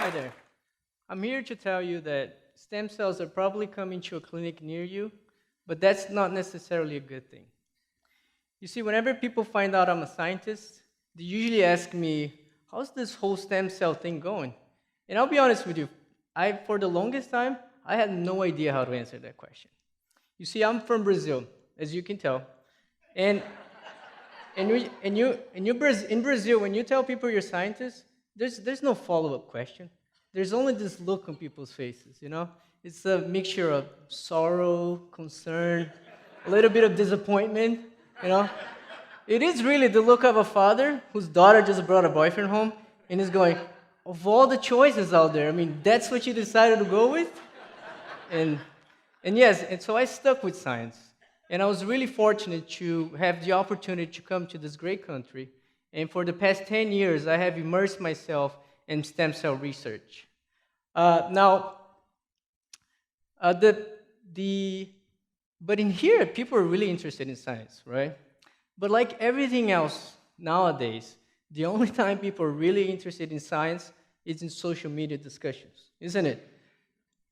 Hi there. I'm here to tell you that stem cells are probably coming to a clinic near you, but that's not necessarily a good thing. You see, whenever people find out I'm a scientist, they usually ask me, how's this whole stem cell thing going? And I'll be honest with you, for the longest time, I had no idea how to answer that question. You see, I'm from Brazil, as you can tell, and in Brazil, when you tell people you're scientists, there's no follow-up question. There's only this look on people's faces, you know? It's a mixture of sorrow, concern, a little bit of disappointment, you know? It is really the look of a father whose daughter just brought a boyfriend home and is going, of all the choices out there, I mean, that's what you decided to go with? And and yes, and so I stuck with science. And I was really fortunate to have the opportunity to come to this great country. And for the past 10 years, I have immersed myself in stem cell research. Now, the, the, but in here, people are really interested in science, right? But like everything else nowadays, the only time people are really interested in science is in social media discussions, isn't it?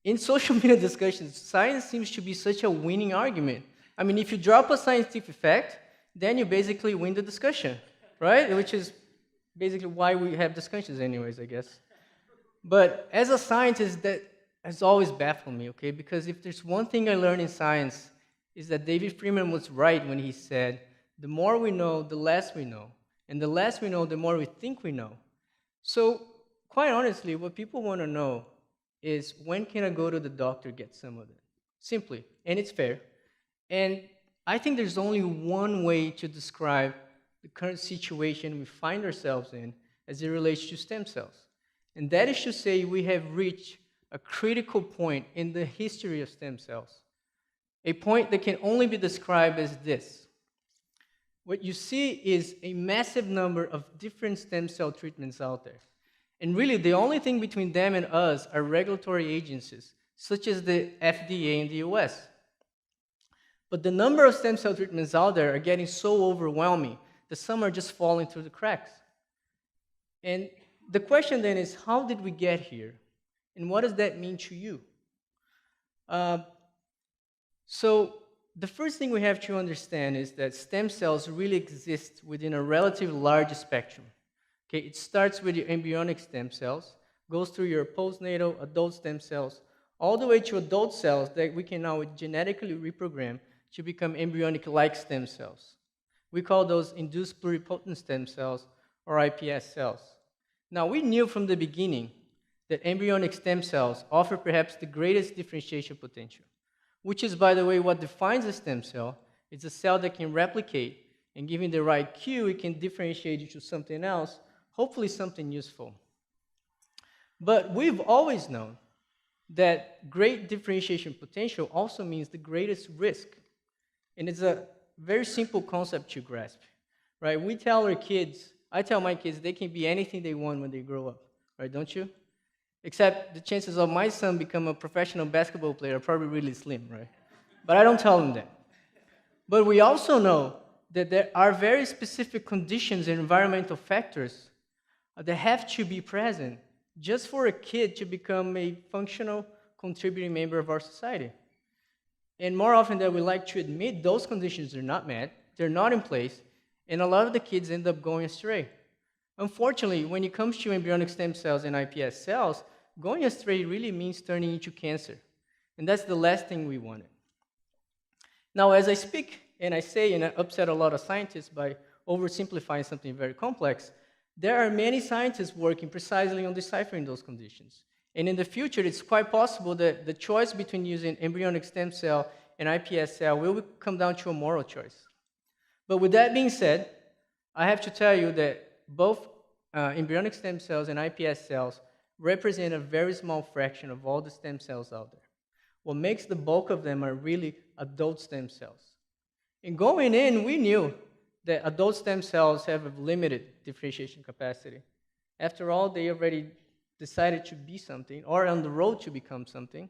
In social media discussions, science seems to be such a winning argument. I mean, if you drop a scientific fact, then you basically win the discussion, right? Which is basically why we have discussions anyways, I guess. But as a scientist, that has always baffled me, okay? Because if there's one thing I learned in science, is that David Freeman was right when he said, the more we know, the less we know. And the less we know, the more we think we know. So, quite honestly, what people want to know is when can I go to the doctor get some of it? Simply, and it's fair. And I think there's only one way to describe the current situation we find ourselves in as it relates to stem cells. And that is to say, we have reached a critical point in the history of stem cells. A point that can only be described as this. What you see is a massive number of different stem cell treatments out there. And really, the only thing between them and us are regulatory agencies, such as the FDA in the US. But the number of stem cell treatments out there are getting so overwhelming that some are just falling through the cracks. And the question then is, how did we get here? And what does that mean to you? Uh, so the first thing we have to understand is that stem cells really exist within a relatively large spectrum. Okay, it starts with your embryonic stem cells, goes through your postnatal adult stem cells, all the way to adult cells that we can now genetically reprogram to become embryonic-like stem cells. We call those induced pluripotent stem cells, or iPS cells. Now, we knew from the beginning that embryonic stem cells offer perhaps the greatest differentiation potential, which is, by the way, what defines a stem cell. It's a cell that can replicate, and given the right cue, it can differentiate into something else, hopefully something useful. But we've always known that great differentiation potential also means the greatest risk. And it's a very simple concept to grasp, right? We tell our kids, I tell my kids, they can be anything they want when they grow up, right? Don't you? Except the chances of my son become a professional basketball player are probably really slim, right? But I don't tell them that. But we also know that there are very specific conditions and environmental factors that have to be present just for a kid to become a functional, contributing member of our society. And more often than we like to admit, those conditions are not met, they're not in place, and a lot of the kids end up going astray. Unfortunately, when it comes to embryonic stem cells and iPS cells, going astray really means turning into cancer. And that's the last thing we wanted. Now, as I speak and I say, and I upset a lot of scientists by oversimplifying something very complex, there are many scientists working precisely on deciphering those conditions. And in the future, it's quite possible that the choice between using embryonic stem cell and iPS cell will come down to a moral choice. But with that being said, I have to tell you that both embryonic stem cells and iPS cells represent a very small fraction of all the stem cells out there. What makes the bulk of them are really adult stem cells. And going in, we knew that adult stem cells have a limited differentiation capacity. After all, they already decided to be something, or on the road to become something.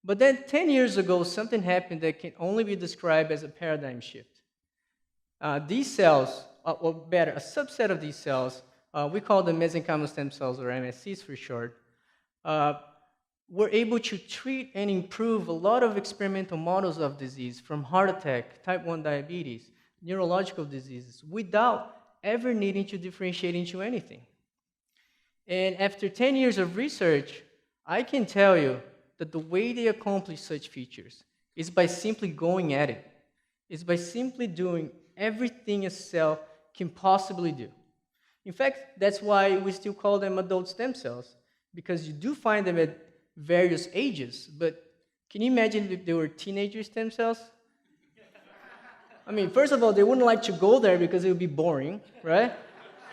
But then 10 years ago, something happened that can only be described as a paradigm shift. These cells, or better, a subset of these cells, we call them mesenchymal stem cells, or MSCs for short, uh, were able to treat and improve a lot of experimental models of disease, from heart attack, type 1 diabetes, neurological diseases, without ever needing to differentiate into anything. And after 10 years of research, I can tell you that the way they accomplish such features is by simply going at it. It's by simply doing everything a cell can possibly do. In fact, that's why we still call them adult stem cells, because you do find them at various ages, but can you imagine if they were teenager stem cells? I mean, first of all, they wouldn't like to go there because it would be boring, right?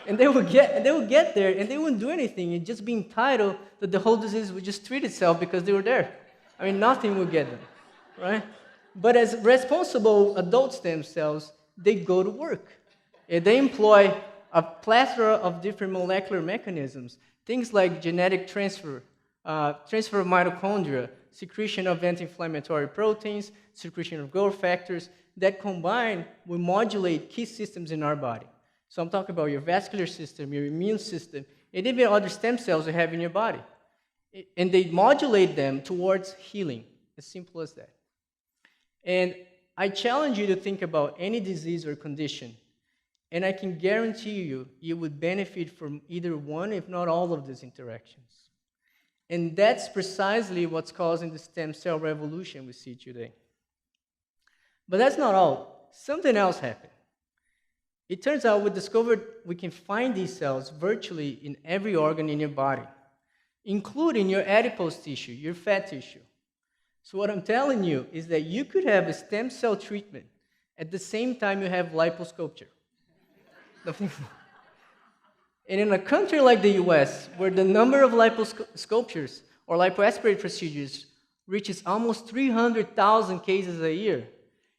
And they would get there and they wouldn't do anything and just be entitled that the whole disease would just treat itself because they were there. I mean, nothing would get them, right? But as responsible adult stem cells, they go to work. And they employ a plethora of different molecular mechanisms, things like genetic transfer, transfer of mitochondria, secretion of anti-inflammatory proteins, secretion of growth factors, that combine will modulate key systems in our body. So I'm talking about your vascular system, your immune system, and even other stem cells you have in your body. And they modulate them towards healing, as simple as that. And I challenge you to think about any disease or condition, and I can guarantee you would benefit from either one, if not all of these interactions. And that's precisely what's causing the stem cell revolution we see today. But that's not all. Something else happened. It turns out we discovered we can find these cells virtually in every organ in your body, including your adipose tissue, your fat tissue. So what I'm telling you is that you could have a stem cell treatment at the same time you have liposculpture. And in a country like the US, where the number of liposculptures or lipoaspirate procedures reaches almost 300,000 cases a year,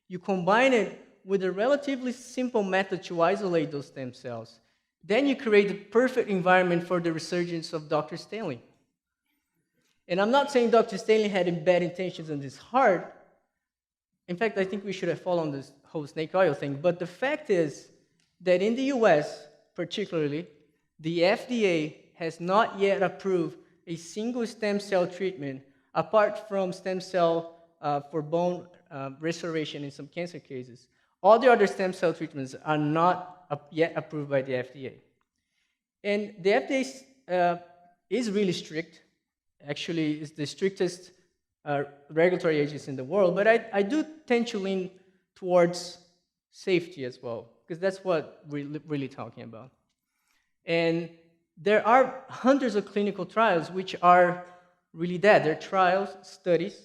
you combine it with a relatively simple method to isolate those stem cells. Then you create the perfect environment for the resurgence of Dr. Stanley. And I'm not saying Dr. Stanley had bad intentions in his heart. In fact, I think we should have followed this whole snake oil thing. But the fact is that in the US, particularly, the FDA has not yet approved a single stem cell treatment apart from stem cell for bone restoration in some cancer cases. All the other stem cell treatments are not yet approved by the FDA. And the FDA is really strict. Actually, it's the strictest regulatory agency in the world, but I do tend to lean towards safety as well, because that's what we're really talking about. And there are hundreds of clinical trials which are really that. They're trials, studies,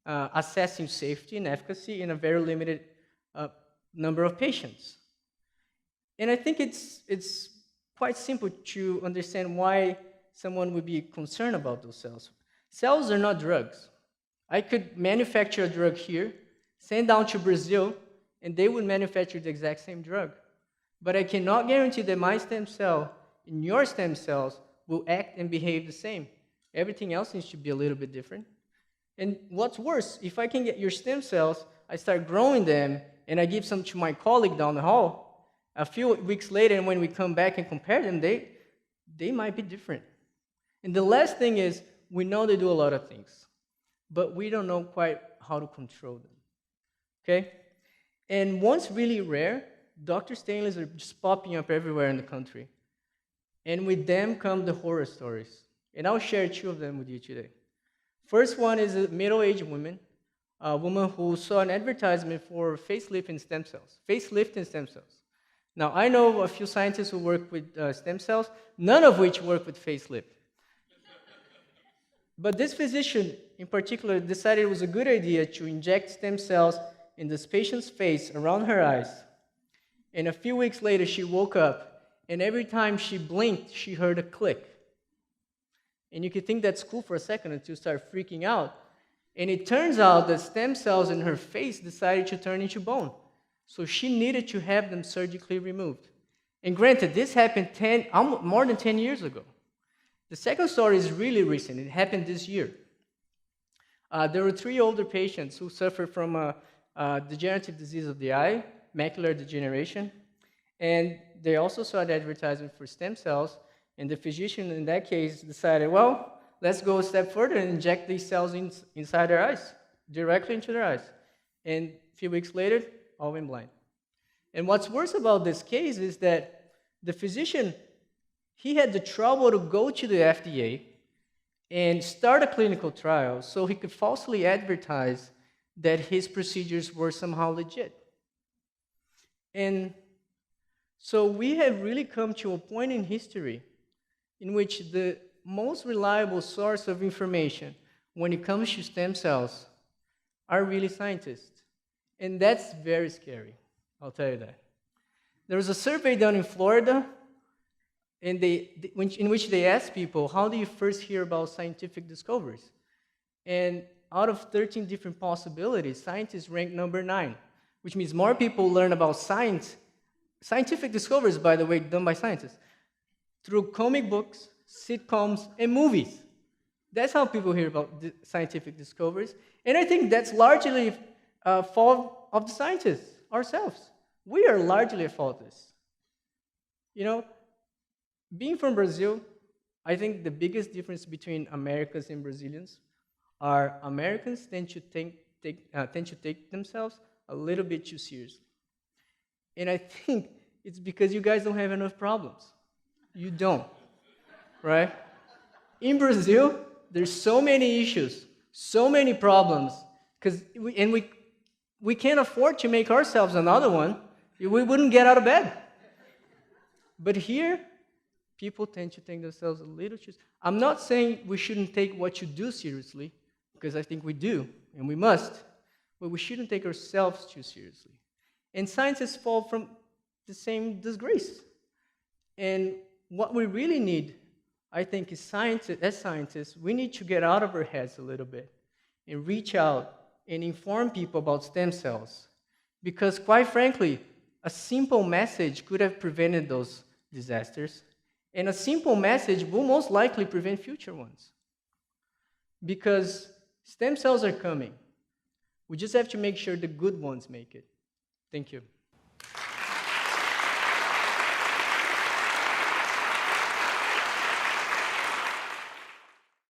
assessing safety and efficacy in a very limited number of patients. And I think it's quite simple to understand why someone would be concerned about those cells. Cells are not drugs. I could manufacture a drug here, send down to Brazil, and they would manufacture the exact same drug. But I cannot guarantee that my stem cell and your stem cells will act and behave the same. Everything else needs to be a little bit different. And what's worse, if I can get your stem cells, I start growing them, and I give some to my colleague down the hall, a few weeks later, and when we come back and compare them, they might be different. And the last thing is, we know they do a lot of things, but we don't know quite how to control them, okay? And once really rare, Dr. Stanleys are just popping up everywhere in the country. And with them come the horror stories. And I'll share two of them with you today. First one is a middle-aged woman, a woman who saw an advertisement for facelifting stem cells. Now, I know a few scientists who work with stem cells, none of which work with facelift. But this physician, in particular, decided it was a good idea to inject stem cells in this patient's face around her eyes. And a few weeks later, she woke up, and every time she blinked, she heard a click. And you could think that's cool for a second until you start freaking out. And it turns out that stem cells in her face decided to turn into bone. So she needed to have them surgically removed. And granted, this happened more than 10 years ago. The second story is really recent. It happened this year. There were 3 older patients who suffered from a degenerative disease of the eye, macular degeneration, and they also saw an advertisement for stem cells, and the physician in that case decided, well, let's go a step further and inject these cells inside their eyes, directly into their eyes. And a few weeks later, all went blind. And what's worse about this case is that the physician, he had the trouble to go to the FDA and start a clinical trial so he could falsely advertise that his procedures were somehow legit. And so we have really come to a point in history in which the most reliable source of information when it comes to stem cells are really scientists. And that's very scary, I'll tell you that. There was a survey done in Florida and in which they asked people, how do you first hear about scientific discoveries? And out of 13 different possibilities, scientists ranked number 9, which means more people learn about scientific discoveries, by the way, done by scientists, through comic books, sitcoms, and movies. That's how people hear about scientific discoveries. And I think that's largely a fault of the scientists ourselves. We are largely at fault of this. You know, being from Brazil, I think the biggest difference between Americans and Brazilians are Americans tend to take themselves a little bit too seriously. And I think it's because you guys don't have enough problems. You don't, right? In Brazil, there's so many issues, so many problems, because we can't afford to make ourselves another one. We wouldn't get out of bed. But here, people tend to take themselves a little too. I'm not saying we shouldn't take what you do seriously, because I think we do, and we must, but we shouldn't take ourselves too seriously. And scientists fall from the same disgrace. And what we really need, I think, is as scientists, we need to get out of our heads a little bit and reach out and inform people about stem cells. Because quite frankly, a simple message could have prevented those disasters. And a simple message will most likely prevent future ones. Because stem cells are coming. We just have to make sure the good ones make it. Thank you.